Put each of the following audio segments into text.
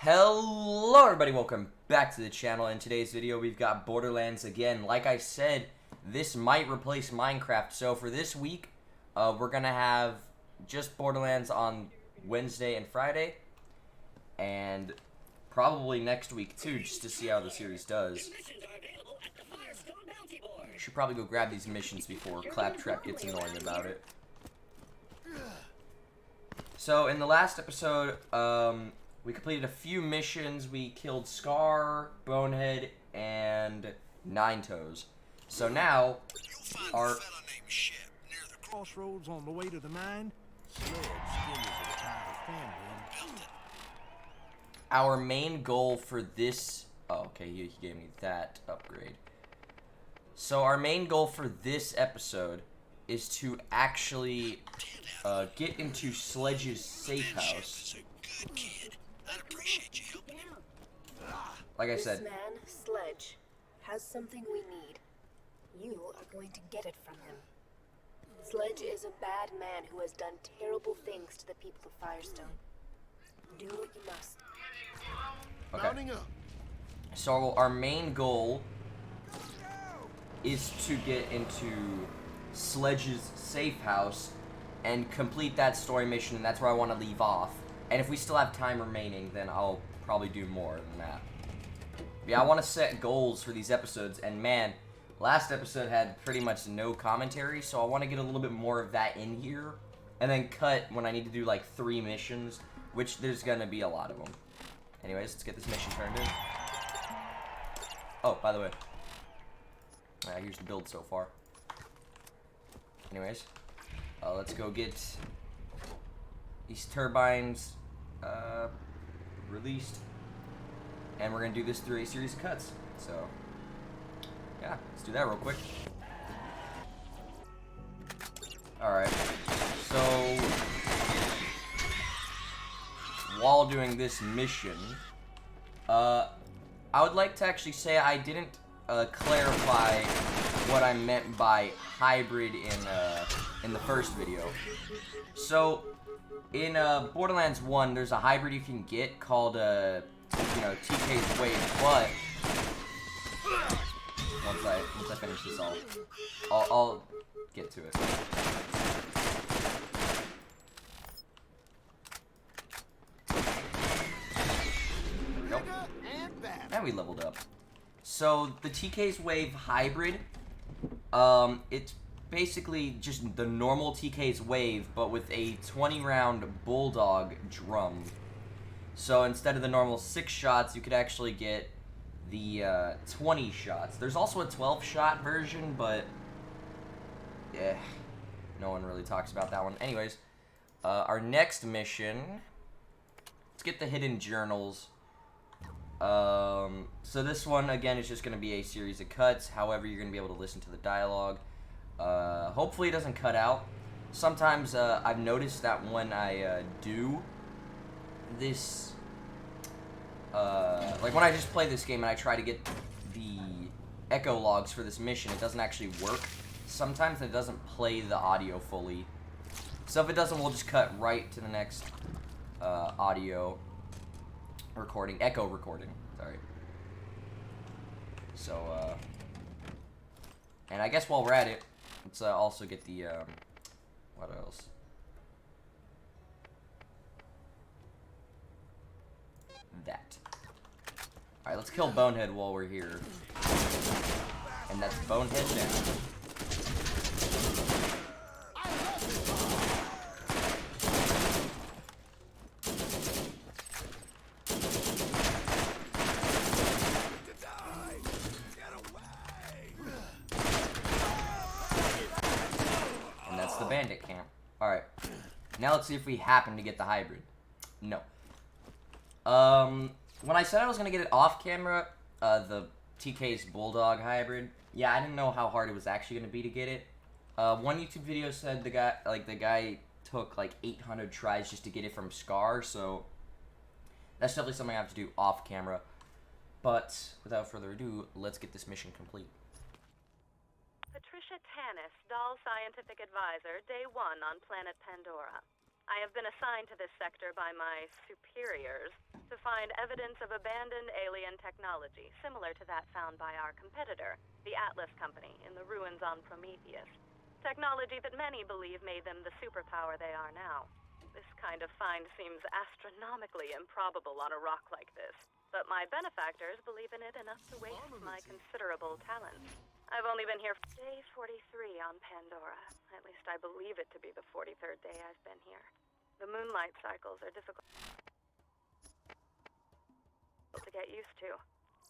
Hello everybody, welcome back to the channel. In today's video we've got Borderlands again. Like I said, this might replace Minecraft, so for this week we're gonna have just Borderlands on Wednesday and Friday, and probably next week too, just to see how the series does. Should probably go grab these missions before Claptrap gets annoying about it. So in the last episode, we completed a few missions. We killed Scar, Bonehead, and Nine Toes. So now, our crossroads on the way to the mine. our main goal for this. Oh, okay, he gave me that upgrade. So our main goal for this episode is to actually get into Sledge's safe house. Like I said, this man, Sledge, has something we need. You are going to get it from him. Sledge is a bad man who has done terrible things to the people of Firestone. Do what you must. okay. So our main goal is to get into Sledge's safe house and complete that story mission, and that's where I want to leave off. And if we still have time remaining, then I'll probably do more than that. But yeah, I want to set goals for these episodes, and man, last episode had pretty much no commentary, so I want to get a little bit more of that in here, and then cut when I need to do like 3 missions, which there's gonna be a lot of them. Anyways, let's get this mission turned in. Oh, by the way, here's the build so far. Anyways, let's go get these turbines released, and we're gonna do this through a series of cuts. So yeah, let's do that real quick. Alright, so while doing this mission, I would like to actually say I didn't clarify what I meant by hybrid in the first video. So in Borderlands 1, there's a hybrid you can get called TK's Wave, but once I finish this, I'll get to it. Nope. And we leveled up. So the TK's Wave hybrid, it's basically just the normal TK's Wave, but with a 20-round Bulldog drum. So instead of the normal 6 shots, you could actually get the 20 shots. There's also a 12-shot version, but no one really talks about that one. Anyways, our next mission, let's get the hidden journals. So this one, again, is just going to be a series of cuts. However, you're going to be able to listen to the dialogue. Hopefully it doesn't cut out. Sometimes I've noticed that when I do this, like when I just play this game and I try to get the echo logs for this mission, it doesn't actually work. Sometimes it doesn't play the audio fully. So if it doesn't, we'll just cut right to the next audio recording, echo recording, sorry. So, and I guess while we're at it, let's also get the, what else? That. Alright, let's kill Bonehead while we're here. And that's Bonehead down. The bandit camp. Alright. Now let's see if we happen to get the hybrid. No. When I said I was going to get it off camera, the TK's Bulldog hybrid, yeah, I didn't know how hard it was actually going to be to get it. One YouTube video said the guy took like 800 tries just to get it from Scar, so that's definitely something I have to do off camera. But without further ado, let's get this mission complete. Patricia Tanis, Doll Scientific Advisor, Day 1 on planet Pandora. I have been assigned to this sector by my superiors to find evidence of abandoned alien technology similar to that found by our competitor, the Atlas Company, in the ruins on Prometheus. Technology that many believe made them the superpower they are now. This kind of find seems astronomically improbable on a rock like this, but my benefactors believe in it enough to waste my considerable talents. I've only been here for day 43 on Pandora. At least I believe it to be the 43rd day I've been here. The moonlight cycles are difficult to get used to.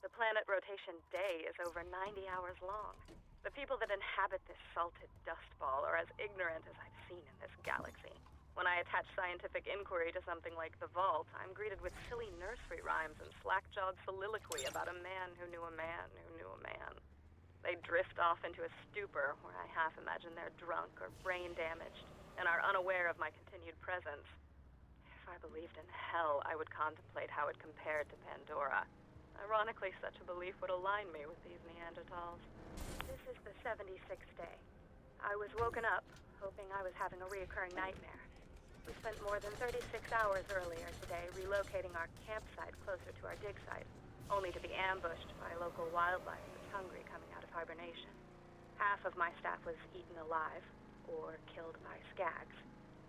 The planet rotation day is over 90 hours long. The people that inhabit this salted dust ball are as ignorant as I've seen in this galaxy. When I attach scientific inquiry to something like the Vault, I'm greeted with silly nursery rhymes and slack-jawed soliloquy about a man who knew a man who knew a man. They drift off into a stupor where I half imagine they're drunk or brain damaged and are unaware of my continued presence. If I believed in hell, I would contemplate how it compared to Pandora. Ironically, such a belief would align me with these Neanderthals. This is the 76th day. I was woken up, hoping I was having a reoccurring nightmare. We spent more than 36 hours earlier today relocating our campsite closer to our dig site, only to be ambushed by local wildlife that's hungry coming out of hibernation. Half of my staff was eaten alive, or killed by skags.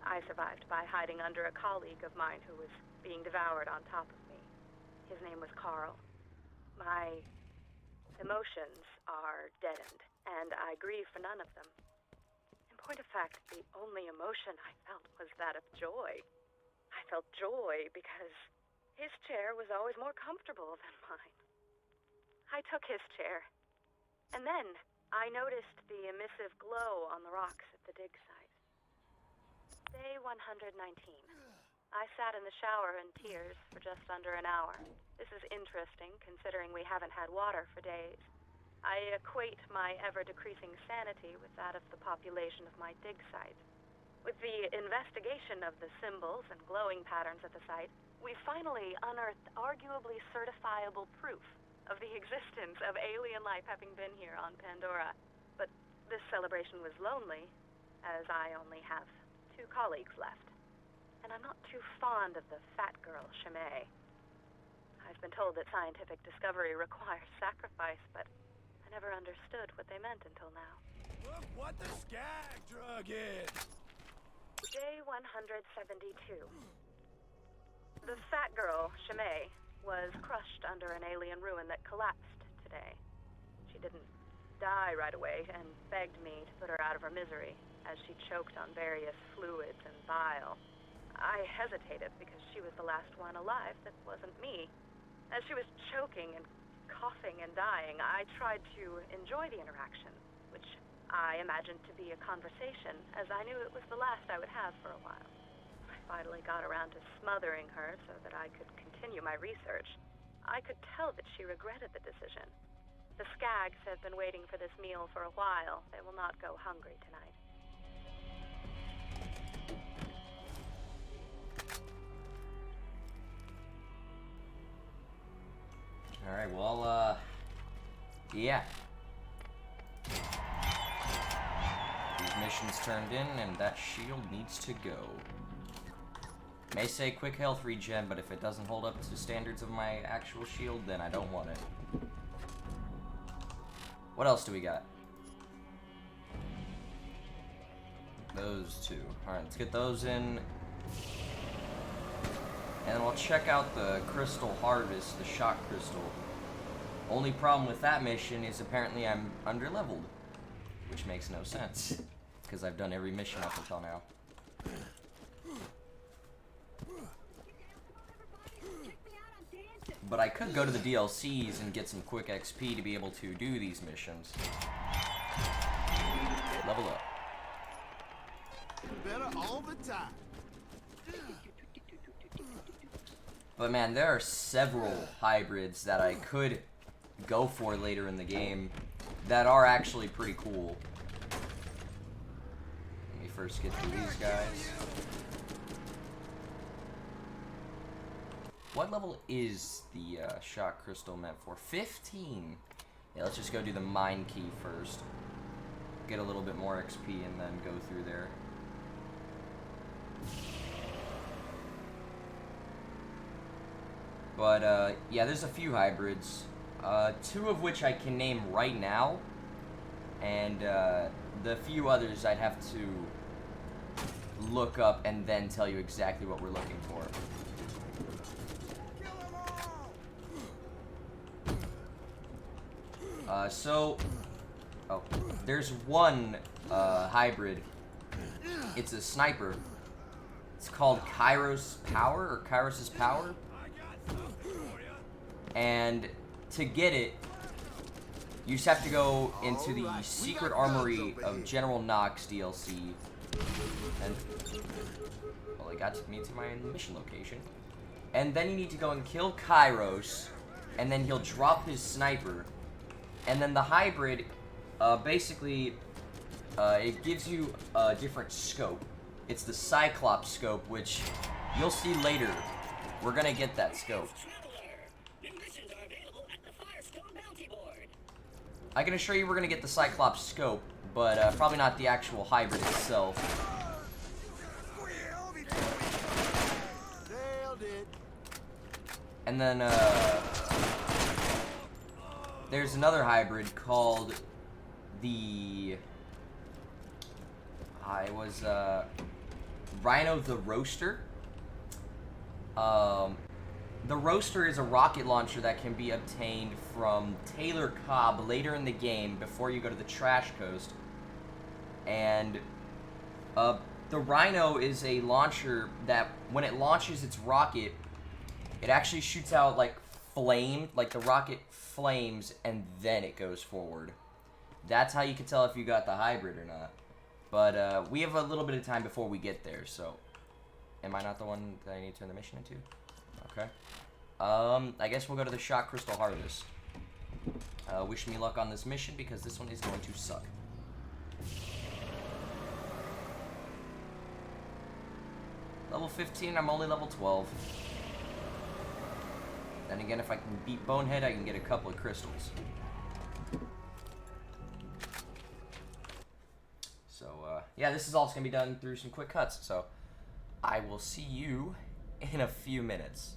I survived by hiding under a colleague of mine who was being devoured on top of me. His name was Carl. My emotions are deadened, and I grieve for none of them. In point of fact, the only emotion I felt was that of joy. I felt joy because his chair was always more comfortable than mine. I took his chair, and then I noticed the emissive glow on the rocks at the dig site. Day 119. I sat in the shower in tears for just under an hour. This is interesting, considering we haven't had water for days. I equate my ever-decreasing sanity with that of the population of my dig site. With the investigation of the symbols and glowing patterns at the site, we finally unearthed arguably certifiable proof of the existence of alien life having been here on Pandora. But this celebration was lonely, as I only have 2 colleagues left. And I'm not too fond of the fat girl, Chimay. I've been told that scientific discovery requires sacrifice, but I never understood what they meant until now. Look what the skag drug is! Day 172. The fat girl, Chimay, was crushed under an alien ruin that collapsed today. She didn't die right away and begged me to put her out of her misery as she choked on various fluids and bile. I hesitated because she was the last one alive that wasn't me. As she was choking and coughing and dying, I tried to enjoy the interaction, which I imagined to be a conversation, as I knew it was the last I would have for a while. I finally got around to smothering her so that I could continue my research. I could tell that she regretted the decision. The skags have been waiting for this meal for a while. They will not go hungry tonight. Alright, well, yeah. These missions turned in, and that shield needs to go. May say quick health regen, but if it doesn't hold up to standards of my actual shield, then I don't want it. What else do we got? Those 2. Alright, let's get those in. And then we'll check out the crystal harvest, the shock crystal. Only problem with that mission is apparently I'm underleveled, which makes no sense, because I've done every mission up until now. But I could go to the DLCs and get some quick XP to be able to do these missions. Level up. Better all the time. But man, there are several hybrids that I could go for later in the game that are actually pretty cool. Let me first get through these guys. What level is the shock crystal meant for? 15! Yeah, let's just go do the mine key first. Get a little bit more XP and then go through there. But, yeah, there's a few hybrids. 2 of which I can name right now. And, the few others I'd have to look up and then tell you exactly what we're looking for. There's one hybrid. It's a sniper. It's called Kairos Power, or Kairos' Power. And to get it, you just have to go into the Secret Armory of General Knox DLC. And, well, it got me to my mission location. And then you need to go and kill Kairos, and then he'll drop his sniper. And then the hybrid, basically, it gives you a different scope. It's the Cyclops scope, which you'll see later. We're gonna get that scope. I can assure you we're gonna get the Cyclops scope, but probably not the actual hybrid itself. And then, there's another hybrid called the... Rhino the Roaster. The Roaster is a rocket launcher that can be obtained from Taylor Cobb later in the game before you go to the Trash Coast. And, the Rhino is a launcher that, when it launches its rocket, it actually shoots out, like, flame, like the rocket flames, and then it goes forward. That's how you can tell if you got the hybrid or not. But, we have a little bit of time before we get there, so... Am I not the one that I need to turn the mission into? Okay. I guess we'll go to the Shot Crystal Harvest. Wish me luck on this mission, because this one is going to suck. Level 15, I'm only level 12. Then again, if I can beat Bonehead, I can get a couple of crystals. So, yeah, this is all going to be done through some quick cuts, so I will see you in a few minutes.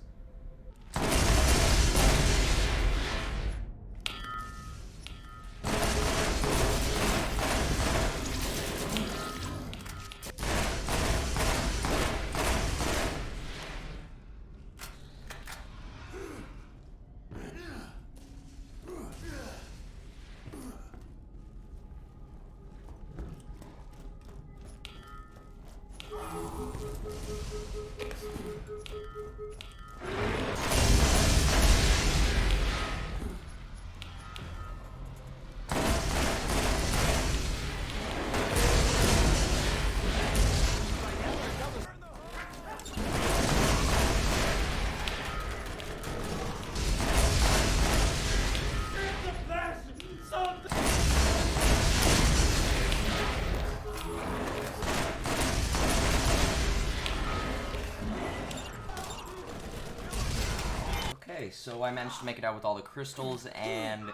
So I managed to make it out with all the crystals, and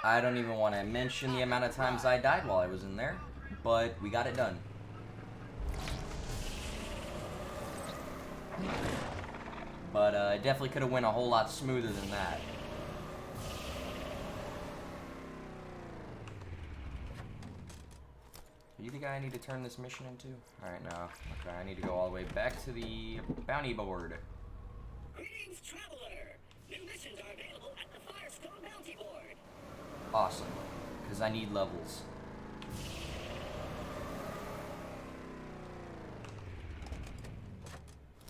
I don't even want to mention the amount of times I died while I was in there, but we got it done. But it definitely could have went a whole lot smoother than that. Are you the guy I need to turn this mission into? Alright, no. Okay, I need to go all the way back to the bounty board. Greetings, traveler! New missions are available at the Firestone Bounty Board. Awesome, because I need levels.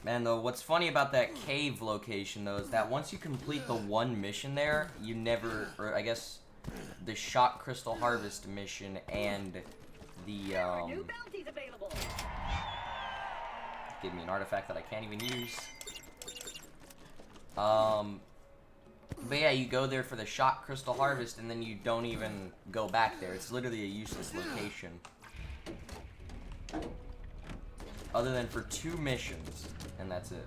Man, though, what's funny about that cave location, though, is that once you complete the one mission there, you never, or I guess, the Shot Crystal Harvest mission and the, New bounties available. give me an artifact that I can't even use. But yeah, you go there for the Shot Crystal Harvest, and then you don't even go back there. It's literally a useless location. Other than for 2 missions, and that's it.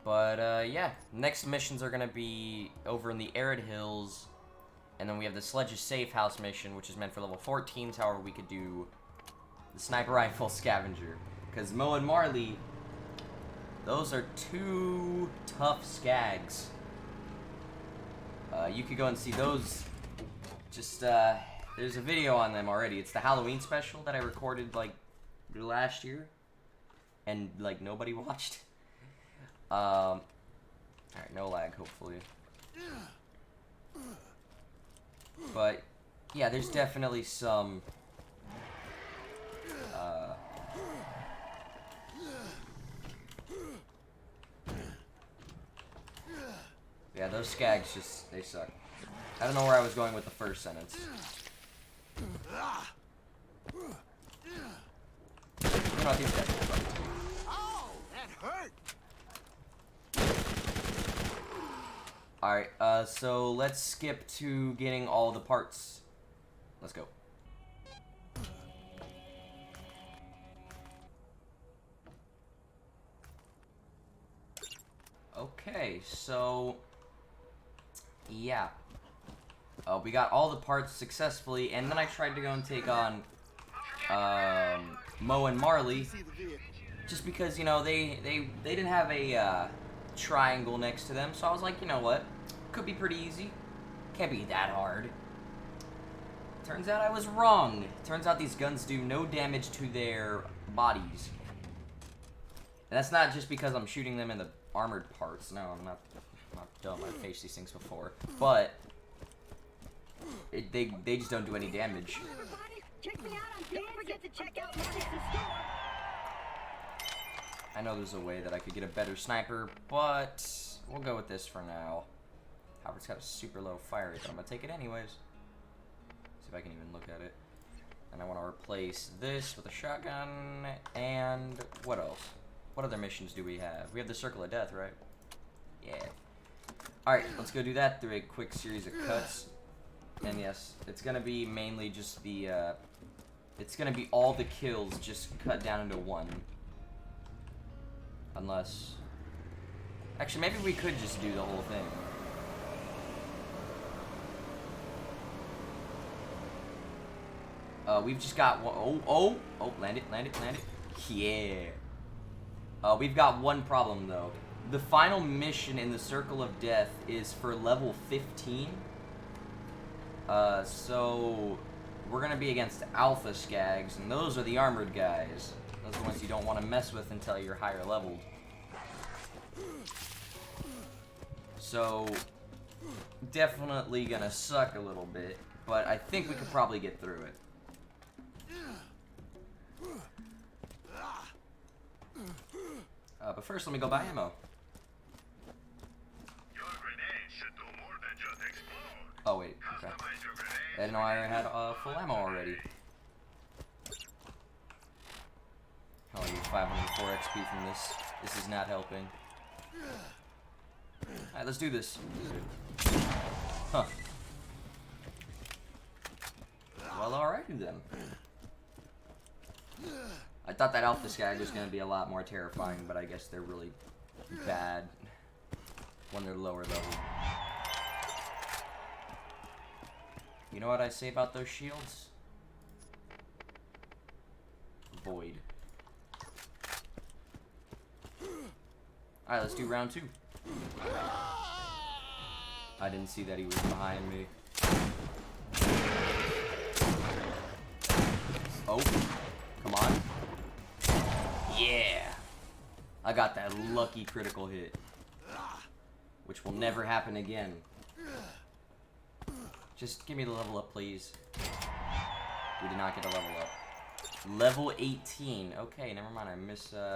But, yeah, next missions are gonna be over in the Arid Hills, and then we have the Sledge's Safe House mission, which is meant for level 14s. However, we could do the Sniper Rifle Scavenger. Because Mo and Marley, those are two tough skags. You could go and see those. Just, there's a video on them already. It's the Halloween special that I recorded, like, last year. And, like, nobody watched. Alright, no lag, hopefully. But, yeah, there's definitely some... yeah, those skags just, they suck. I don't know where I was going with the first sentence. You know, these guys suck. Oh, that hurt. Alright, so let's skip to getting all the parts. Let's go. Okay, so... yeah. We got all the parts successfully, and then I tried to go and take on Mo and Marley, just because, you know, they didn't have a triangle next to them, so I was like, you know what, could be pretty easy, can't be that hard. Turns out I was wrong. Turns out these guns do no damage to their bodies, and that's not just because I'm shooting them in the armored parts. No, I'm not dumb, I've faced these things before, but they just don't do any damage. Everybody, check me out. Don't forget to check out Marcus's store. I know there's a way that I could get a better sniper, but we'll go with this for now. However, it's got a super low fire rate, but I'm gonna take it anyways. See if I can even look at it. And I want to replace this with a shotgun, and what else? What other missions do we have? We have the Circle of Death, right? Yeah. Alright, let's go do that through a quick series of cuts. And yes, it's gonna be mainly just the, it's gonna be all the kills just cut down into one. Unless... actually, maybe we could just do the whole thing. We've just got one... oh, land it. Yeah. We've got one problem, though. The final mission in the Circle of Death is for level 15. So we're gonna be against Alpha Skags, and those are the armored guys. Those are the ones you don't want to mess with until you're higher leveled. So, definitely gonna suck a little bit, but I think we could probably get through it. But first, let me go buy ammo. Oh wait, okay. I didn't know I had full ammo already. Oh, I get 504 XP from this. This is not helping. Alright, let's do this. Huh. Well, alrighty then. I thought that Alpha Skag was going to be a lot more terrifying, but I guess they're really bad when they're lower level. You know what I say about those shields? Void. Alright, let's do round 2. I didn't see that he was behind me. Oh, come on. Yeah! I got that lucky critical hit. Which will never happen again. Just give me the level up, please. We did not get a level up. Level 18. Okay, never mind. I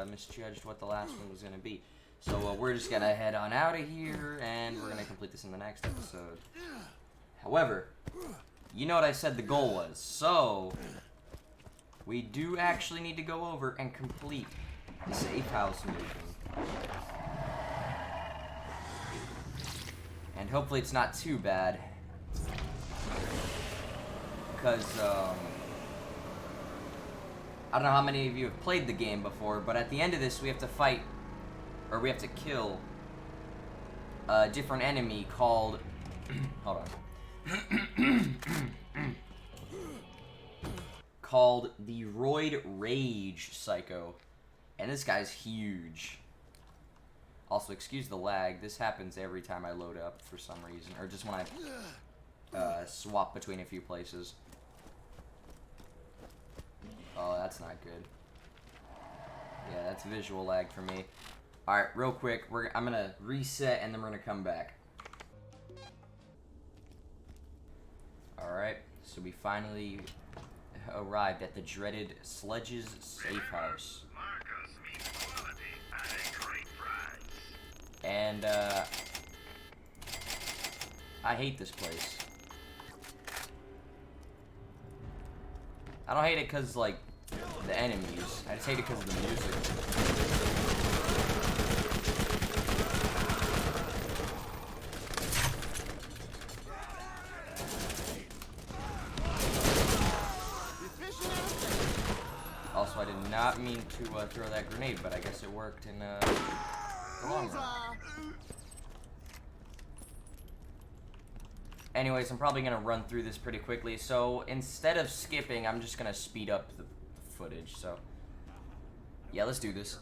misjudged what the last one was going to be. So we're just going to head on out of here, and we're going to complete this in the next episode. However, you know what I said the goal was. So, we do actually need to go over and complete the safe house mission. And hopefully it's not too bad. Because, I don't know how many of you have played the game before, but at the end of this we have to fight, or we have to kill a different enemy called, hold on, called the Roid Rage Psycho. And this guy's huge. Also, excuse the lag. This happens every time I load up for some reason. Or just when I swap between a few places. Oh, that's not good. Yeah, that's visual lag for me. Alright, real quick. I'm going to reset and then we're going to come back. Alright, so we finally arrived at the dreaded Sledge's safe house. And, I hate this place. I don't hate it because, like, the enemies. I just hate it because of the music. Also, I did not mean to throw that grenade, but I guess it worked in the long run. Anyways, I'm probably going to run through this pretty quickly, so instead of skipping, I'm just going to speed up the footage, so yeah, let's do this.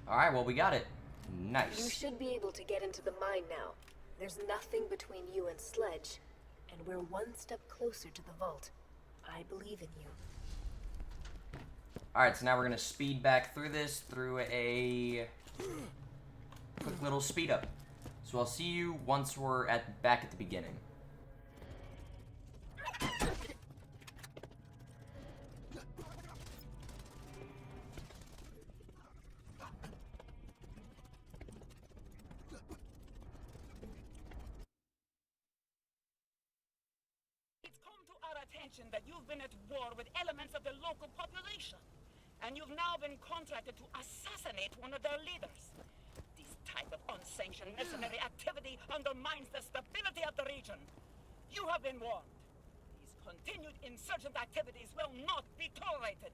Alright, well, we got it. Nice. You should be able to get into the mine now. There's nothing between you and Sledge, and we're one step closer to the vault. I believe in you. Alright, so now we're going to speed back through this through a quick little speed up. So I'll see you once we're back at the beginning. It's come to our attention that you've been at war with elements of the local population, and you've now been contracted to assassinate one of their leaders. This type of unsanctioned mercenary activity undermines the stability of the region. You have been warned. These continued insurgent activities will not be tolerated.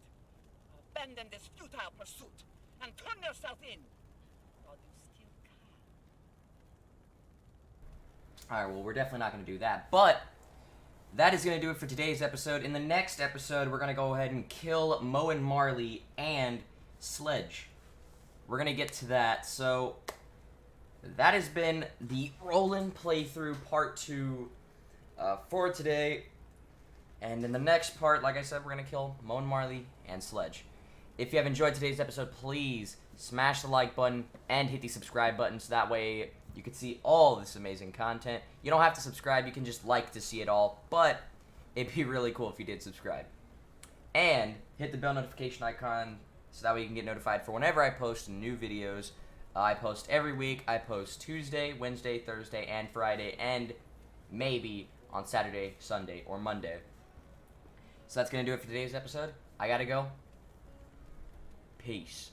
Abandon this futile pursuit and turn yourself in while you still can. Alright, well, we're definitely not going to do that, but that is going to do it for today's episode. In the next episode, we're going to go ahead and kill Mo and Marley and Sledge. We're going to get to that. So, that has been the Roland playthrough part 2 for today. And in the next part, like I said, we're going to kill Moan Marley and Sledge. If you have enjoyed today's episode, please smash the like button and hit the subscribe button so that way you can see all this amazing content. You don't have to subscribe, you can just like to see it all, but it'd be really cool if you did subscribe. And hit the bell notification icon so that way you can get notified for whenever I post new videos. I post every week. I post Tuesday, Wednesday, Thursday, and Friday, and maybe on Saturday, Sunday, or Monday. So that's going to do it for today's episode. I gotta go. Peace.